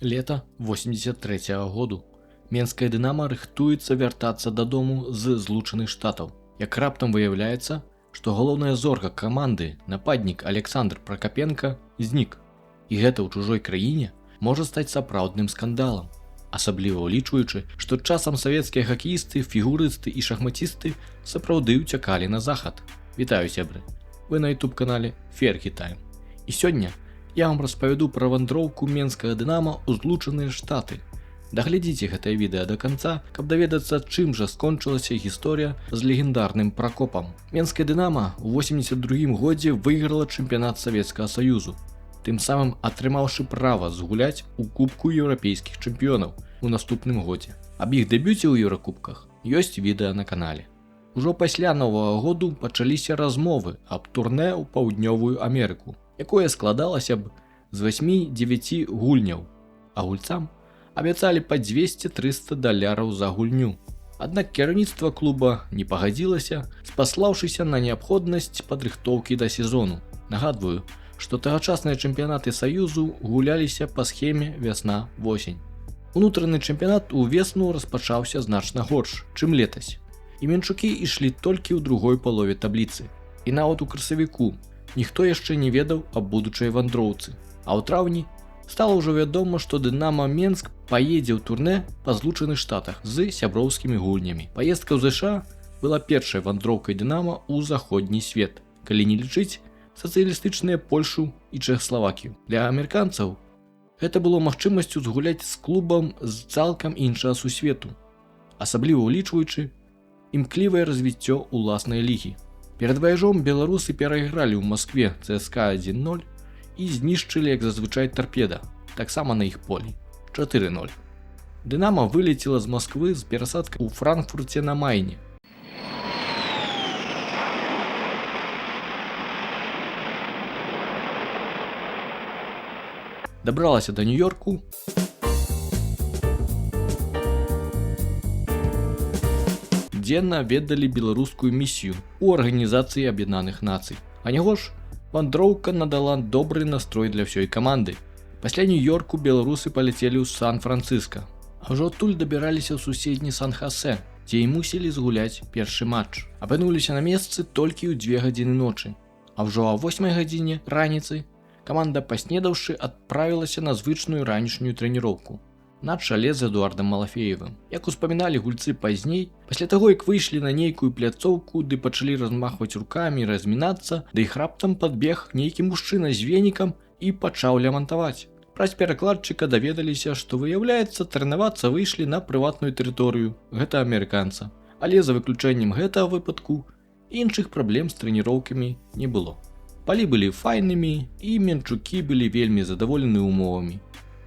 Лета 83-го году. Менскае Дынамо рыхтуецца вяртацца дадому з Злучаных Штатаў. Як раптам выяўляецца, што галоўная зорка каманды, нападнік Александр Пракапенка, знік. І гэта ў чужой краіне можа стаць сапраўдным скандалам. Асабліва ўлічваючы, што часам савецкія хакеісты, фігурысты і шахматісты сапраўды ўцякалі на захад. Вітаю, сябры! Вы на YouTube-канале Ферхі Тайм. І сёння я вам распавяду пра вандроўку Менскага Дынамо ў Злучаныя Штаты. Даглядзіце гэтае відэа да канца, каб даведацца, чым жа скончылася гісторыя з легендарным Пракопам. Менскае Дынамо ў 82 годзе выйграла чэмпіянат Савецкага Саюзу, тым самым атрымаўшы права згуляць у Кубку еўрапейскіх чэмпіёнаў у наступным годзе. Аб іх дэбюце ў Еўракубках ёсць відэа на канале. Ужо пасля Новага году пачаліся размовы аб турнэ ў Паўднёвую Амерыку, якое складалася б з 8-9 гульняў, а гульцам абяцалі па $200-300 за гульню. Аднак кіраўніцтва клуба не пагадзілася, спаслаўшыся на неабходнасць падрыхтоўкі да сезону. Нагадваю, што тагачасныя чэмпіянаты Саюзу гуляліся па схеме вясна-восень. Унутраны чэмпіянат увесну распачаўся значна горш, чым летась. І менчукі ішлі толькі ў другой палове табліцы. І нават у красавіку ніхто яшчэ не ведаў аб будучай вандроўцы. А ў траўні стала ўжо вядома, што Дынамо Менск паедзе ў турнэ па Злучаных Штатах з сяброўскімі гульнямі. Паездка ў ЗША была першай вандроўкай Дынамо ў заходні свет, калі не лічыць сацыялістычныя Польшу і Чэхаславакію. Для амерыканцаў гэта было магчымасцю згуляць з клубам з цалкам іншага сусвету, асабліва ўлічваючы імклівае развіццё ўласнай лігі. Перад ваяжом беларусы перайгралі ў Маскве ЦСКА 1-0 і знішчылі, як зазвычай, Тарпеда, таксама на іх полі 4-0. Дынамо вылецела з Масквы з перасадкай у Франкфурце на Майне. Дабралася да Нью-Йорку, дзе наведалі беларускую місію ў Арганізацыі Аб'яднаных Нацый. А няго ж вандроўка надала добры настрой для ўсёй каманды. Пасля Нью-Йорку беларусы паляцелі ў Сан-Францыска, а ўжо адтуль дабіраліся ў суседні Сан-Хасе, дзе і мусілі згуляць першы матч. Апынуліся на месцы толькі ў 2 гадзіны ночы, а ўжо а 8 гадзіне раніцы каманда, паснедаўшы, адправілася на звычную ранішнюю трэніроўку на чале з Эдуардам Малафеевым. Як успаміналі гульцы пазней, пасля таго, як выйшлі на нейкую пляцоўку ды пачалі размахваць рукамі і размінацца, да іх раптам падбег нейкі мужчына з венікам і пачаў лямантаваць. Праз перакладчыка даведаліся, што, выяўляецца, трэнавацца выйшлі на прыватную тэрыторыю гэта амерыканца. Але за выключэннем гэтага выпадку іншых праблем з трэніроўкамі не было. Палі былі файнымі і менчукі былі вельмі задаволены умовамі.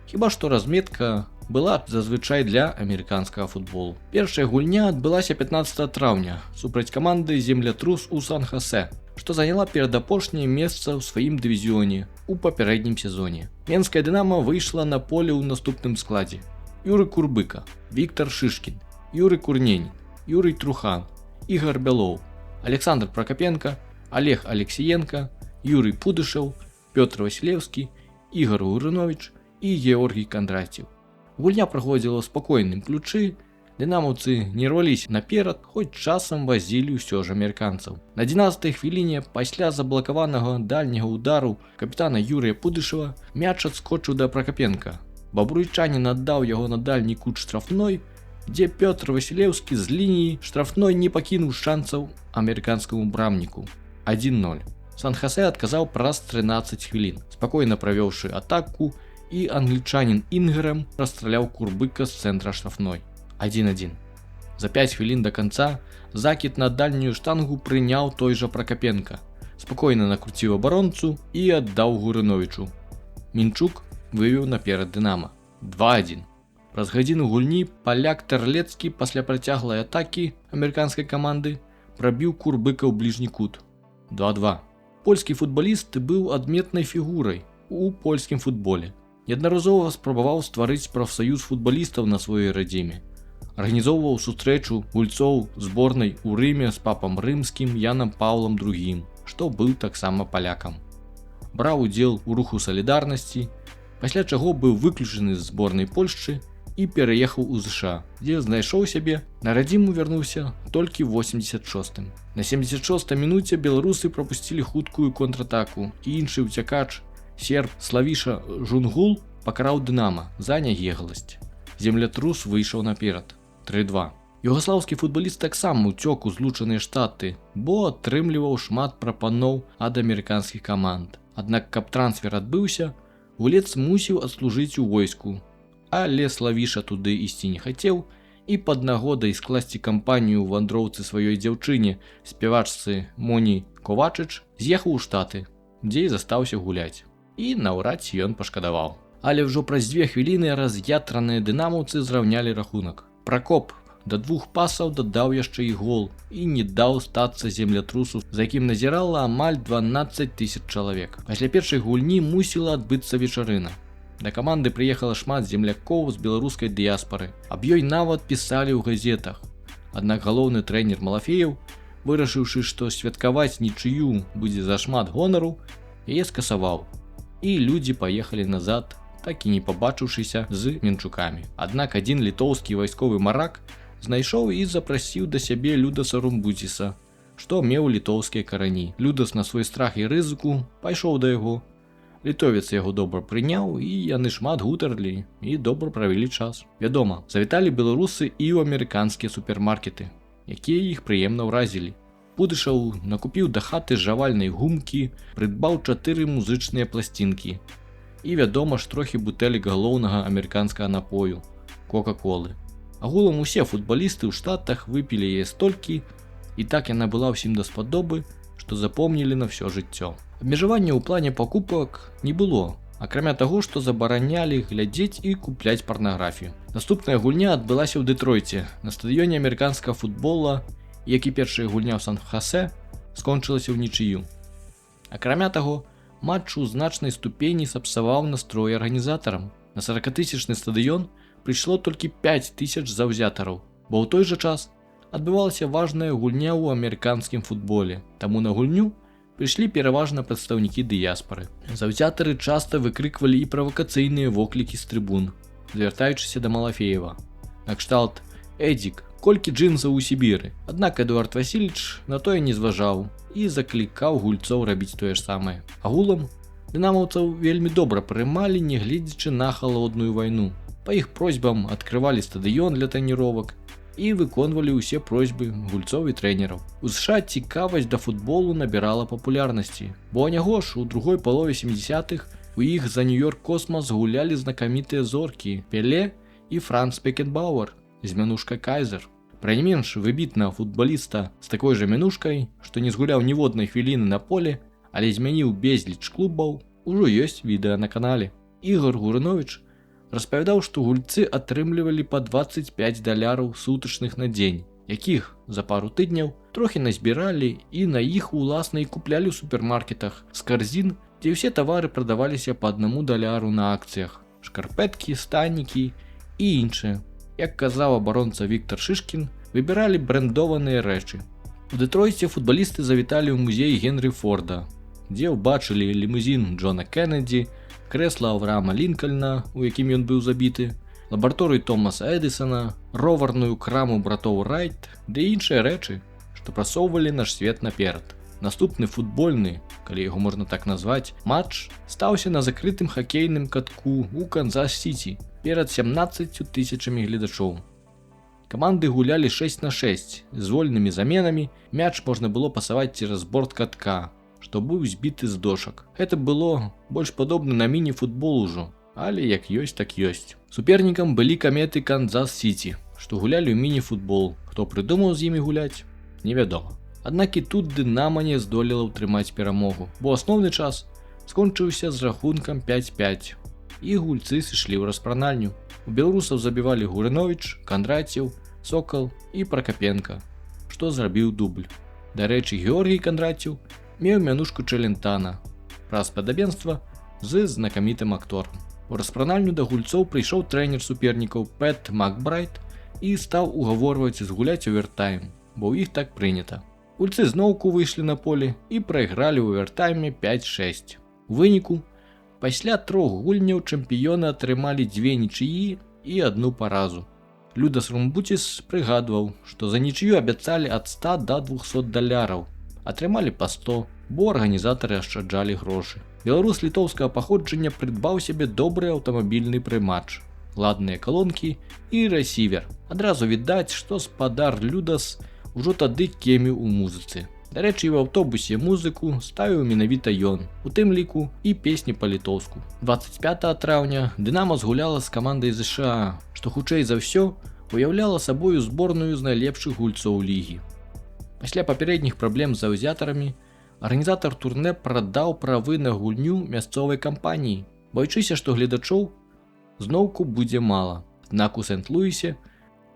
Хіба што разметка была зазвычай для амерыканскага футболу. Першая гульня адбылася 15 траўня супраць каманды Землятрус у Сан-Хасе, што заняла перадапошняе месца ў сваім дывізіёне у папярэднім сезоне. Менскае Дынамо выйшла на поле ў наступным складзе: Юрый Курбыка, Віктор Шышкін, Юрый Курненін, Юрый Трухан, Ігор Бялоў, Александр Пракапенка, Олег Алексіенка, Юрый Пудышаў, Пётр Васілеўскі, Ігор Гурыновіч і Георгій Кандраціў. Гульня праходзіла ў спакойным ключы, дынамаўцы не рваліся наперад, хоць часам вазілі ўсё ж амерыканцаў. На 11-й хвіліне пасля заблакаванага дальняга удару капітана Юрыя Пудышава мяч адскочыў да Пракапенка. Бабруйчанін аддаў яго на дальні кут штрафной, дзе Пётр Васілеўскі з лініі штрафной не пакінуў шанцаў амерыканскаму брамніку. 1-0. Сан-Хасе адказаў праз 13 хвілін, спакойна правёўшы атаку, і англічанін Інгрэм расстраляў Курбыка з цэнтра штрафной. 1-1. За 5 хвілін да канца закід на дальнюю штангу прыняў той жа Пракапенка, спакойна накруціў абаронцу і аддаў Гурыновічу. Мінчук вывеў наперад Дынамо. 2-1. Праз гадзіну гульні паляк Тэрлецкі пасля працяглай атакі амерыканскай каманды прабіў Курбыка ў бліжні кут. 2-2. Польскі футбаліст быў адметнай фігурай у польскім футболе. Неаднаразова спрабаваў стварыць прафсаюз футбалістаў на сваёй радзіме. Арганізоўваў сустрэчу гульцоў зборнай у Рыме з папам рымскім Янам Паўлам II, што быў таксама палякам. Браў удзел у руху салідарнасці, пасля чаго быў выключаны з зборнай Польшчы і пераехаў у ЗША, дзе знайшоў сябе, на радзіму вярнуўся толькі 86-м. На 76-й мінуце беларусы прапусцілі хуткую контратаку, і іншы ўцякач, серб Славіша Жунгул, пакараў Дынама за нягегласць. Землятрус выйшаў наперад 3-2. Югаслаўскі футбаліст таксама ўцёк у Злучаныя Штаты, бо атрымліваў шмат прапаноў ад амерыканскіх каманд. Аднак, каб трансфер адбыўся, гулец мусіў адслужыць у войску, але Славіша туды ісці не хацеў і пад нагодай скласці кампанію ў вандроўцы сваёй дзяўчыне, спявачцы Моні Ковачыч, з'ехаў у Штаты, дзе і застаўся гуляць. І наўрад ці ён пашкадаваў. Але ўжо праз 2 хвіліны раз'ятраныя дынамаўцы зраўнялі рахунак. Пракоп да 2 пасаў дадаў яшчэ і гол і не даў стацца землятрусу, за якім назірала амаль 12 000 чалавек. Пасля першай гульні мусіла адбыцца вечарына. Да каманды прыехала шмат землякоў з беларускай дыяспары. Аб ёй нават пісалі ў газетах. Аднак галоўны трэнер Малафеев, вырашыўшы, што святкаваць нічыю будзе зашмат гонару, яе скасаваў. І людзі паехалі назад, так і не пабачыўшыся з мінчукамі. Аднак адзін літоўскі вайсковы марак знайшоў і запрасіў да сябе Людаса Румбузіса, што меў літоўскія карані. Людас на свой страх і рызыку пайшоў да яго. Літовец яго добра прыняў, і яны шмат гутарлі і добра правялі час. Вядома, завіталі беларусы і ў амерыканскія супермаркеты, якія іх прыемна ўразілі. Пудышаў накупіў да хаты жавальнай гумкі, прыдбаў 4 музычныя пласцінкі і, вядома ж, трохі бутэлек галоўнага амерыканскага напою – Кока-колы. Агулам усе футбалісты ў Штатах выпілі яе столькі, і так яна была ўсім даспадобы, што запомнілі на ўсё жыццё. Абмежавання ў плане пакупак не было, акрамя таго, што забаранялі глядзець і купляць парнаграфію. Наступная гульня адбылася ў Дэтройце, на стадыёне амерыканскага футбола, як і першая гульня ў Сан-Хасе скончылася ў нічыю. Акрамя таго, матч у значнай ступені сапсаваў настрой арганізатарам. На 40-тысячны стадыён прыйшло толькі 5 000 заўзятараў, бо ў той жа час адбывалася важная гульня ў амерыканскім футболе, таму на гульню прыйшлі пераважна прадстаўнікі дыяспары. Заўзятары часта выкрыквалі і правакацыйныя воклікі з трыбун, звяртаючыся да Малафеева. Накшталт «Эдзік, колькі джинсаў у Сібіры». Аднак Эдуард Васильевич на тое не зважаў і заклікаў гульцоў рабіць тое ж самае. Агулам, дынамаўцаў вельмі добра прымалі, нягледзячы на халодную вайну. Па іх просьбам адкрывалі стадыён для трэніровак і выконвалі ўсе просьбы гульцоў і трэнераў. У США цікавасць да футболу набірала папулярнасці, бо няго ж у другой палове 70-х у іх за Нью-Йорк Космас гулялі знакамітыя зоркі Пеле і Франц Бекенбауэр з мянушкай Кайзер. Пра не менш выбітнага футбаліста з такой жа мянушкай, што не згуляў ніводнай хвіліны на поле, але змяніў безліч клубаў, ужо ёсць відэа на канале. Ігор Гурыновіч распавядаў, што гульцы атрымлівалі па $25 сутачных на дзень, якіх за пару тыдняў трохі назбіралі і на іх уласна і куплялі ў супермаркетах з карзін, дзе ўсе тавары прадаваліся па $1 на акцыях, шкарпэткі, станікі і іншыя. Як казаў абаронца Віктор Шышкін, выбіралі брэндованыя рэчы. У Дэтройце футбалісты завіталі ў музей Генры Форда, дзе ўбачылі лімузін Джона Кеннеді, крэсла Авраама Лінкальна, у якім ён быў забіты, лабараторыю Томаса Эдысона, роварную краму братоў Райт, ды іншыя рэчы, што прасоўвалі наш свет наперад. Наступны футбольны, калі яго можна так назваць, матч стаўся на закрытым хакейным катку ў Канзас-Сіці перад 17 000 гледачоў. Каманды гулялі 6-6 з вольнымі заменамі, мяч можна было пасаваць цераз борт катка, што быў збіты з дошак. Гэта было больш падобна на міні-футбол ужо, але як ёсць, так ёсць. Супернікам былі каметы Канзас-Сіці, што гулялі ў міні-футбол. Хто прыдумаў з імі гуляць, невядома. Аднак і тут Дынама не здолела ўтрымаць перамогу, бо асноўны час скончыўся з рахункам 5-5, і гульцы сышлі ў распранальню. У беларусаў забівалі Гурыновіч, Кандрацеў, Сокал і Пракапенка, што зрабіў дубль. Дарэчы, Георгій Кандрацеў меў мянушку Чалентана праз падабенства з знакамітым акторам. У распранальню да гульцоў прыйшоў трэнер супернікаў Пэт Макбрайт і стаў угаворваць згуляць овертайм, бо ў іх так прынята. Гульцы зноўку выйшлі на поле і прайгралі ў овертайме 5-6. У выніку Пасля 3 гульняў чэмпіёны атрымалі 2 нічыі і 1 паразу. Людас Румбуціс прыгадваў, што за нічыю абяцалі ад 100 до 200 даляраў. Атрымалі па 100, бо арганізатары ашчаджалі грошы. Беларус літоўскага паходжання прыдбаў сябе добры аўтамабільны прымач, ладныя калонкі і рэсівер. Адразу відаць, што спадар Людас ужо тады кеміў у музыцы. Дарэчы, і ў аўтобусе музыку ставіў менавіта ён, у тым ліку і песні па-літоўску. 25 траўня Дынамо згуляла з камандай ЗША, што хутчэй за ўсё уяўляла сабою зборную з найлепшых гульцоў лігі. Пасля папярэдніх праблем з заўзятарамі, арганізатар турнэ прадаў правы на гульню мясцовай кампаніі, баючыся, што гледачоў зноўку будзе мала. Аднак у Сент-Луісе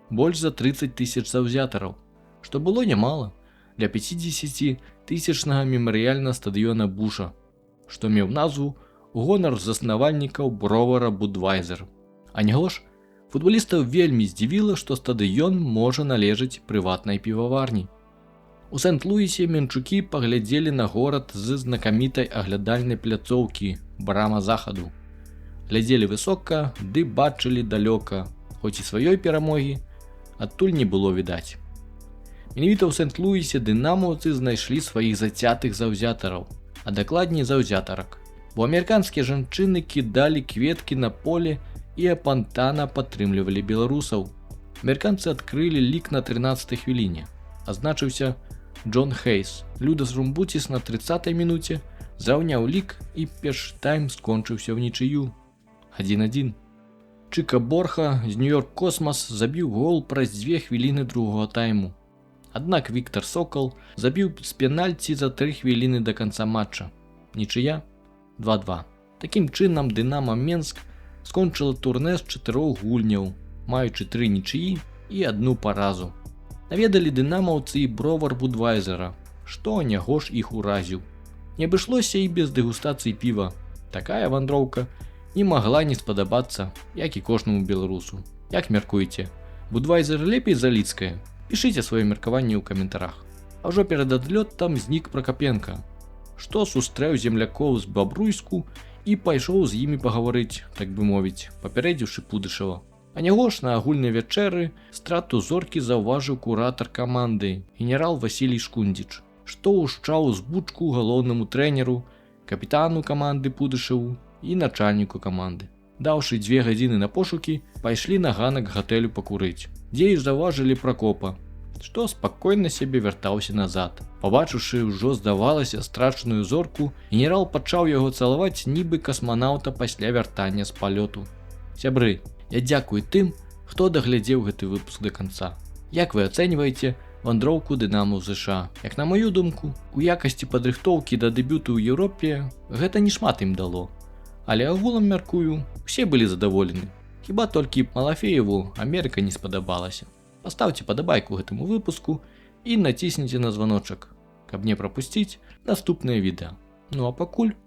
больш за 30 000 заўзятараў, што было нямала для 50-тысячнага мемарыяльнага стадыёна Буша, што меў назву ў гонар заснавальнікаў бровара Будвайзер. А няго ж, футбалістаў вельмі здзівіла, што стадыён можа належаць прыватнай піваварні. У Сент-Луісе менчукі паглядзелі на горад з знакамітай аглядальнай пляцоўкі брама захаду. Глядзелі высока, ды бачылі далёка, хоць і сваёй перамогі адтуль не было відаць. Менавіта ў Сент-Луісе дынамаўцы знайшлі сваіх зацятых заўзятараў, а дакладней заўзятарак. Бо амерыканскія жанчыны кідалі кветкі на поле і апантана падтрымлівалі беларусаў. Амерыканцы адкрылі лік на 13-й хвіліне. Азначыўся Джон Хейс. Людас Румбуціс на 30-й мінуце зраўняў лік і першы тайм скончыўся ў нічыю. 1-1. Чыка Борха з Нью-Йорк Космас забіў гол праз 2 хвіліны другога тайму. Аднак Віктор Сокол забіў з пенальці за 3 хвіліны да канца матча. Нічыя 2-2. Такім чынам Дынамо Менск скончыла турнэ з 4 гульняў, маючы 3 нічыі і 1 паразу. Наведалі дынамаўцы і бровар Будвайзера, што няго ж іх уразіў. Не абышлося і без дэгустацыі піва. Такая вандроўка не магла не спадабацца, як і кожнаму беларусу. Як мяркуеце, Будвайзер лепей за лідскае? Пішыце сваё меркаванне ў каментарах. А ўжо перад адлётам знік Пракапенка, што сустрэў землякоў з Бабруйску і пайшоў з імі пагаварыць, так бы мовіць, папярэдзіўшы Пудышава. А няго ж на агульнай вячэры страту зоркі заўважыў куратар каманды, генерал Васілій Шкундзіч, што ўшчаў збучку галоўнаму трэнеру, капітану каманды Пудышаву і начальніку каманды. Даўшы 2 гадзіны на пошукі, пайшлі на ганак гатэлю пакурыць, дзе і заўважылі Пракопа, што спакойна сябе вяртаўся назад. Пабачыўшы ўжо, здавалася, страчаную зорку, генерал пачаў яго цалаваць нібы касманаўта пасля вяртання з палёту. Сябры, я дзякую тым, хто даглядзеў гэты выпуск да канца. Як вы ацэньваеце вандроўку Дынамо ў ЗША? Як на маю думку, у якасці падрыхтоўкі да дэбюту ў Еўропе гэта не шмат ім дало. Але агулам мяркую, усе былі задаволены. Хіба толькі Малафееву Амерыка не спадабалася. Пастаўце падабайку гэтаму выпуску і націсніце на званочак, каб не прапусціць наступнае відэа. Ну а пакуль.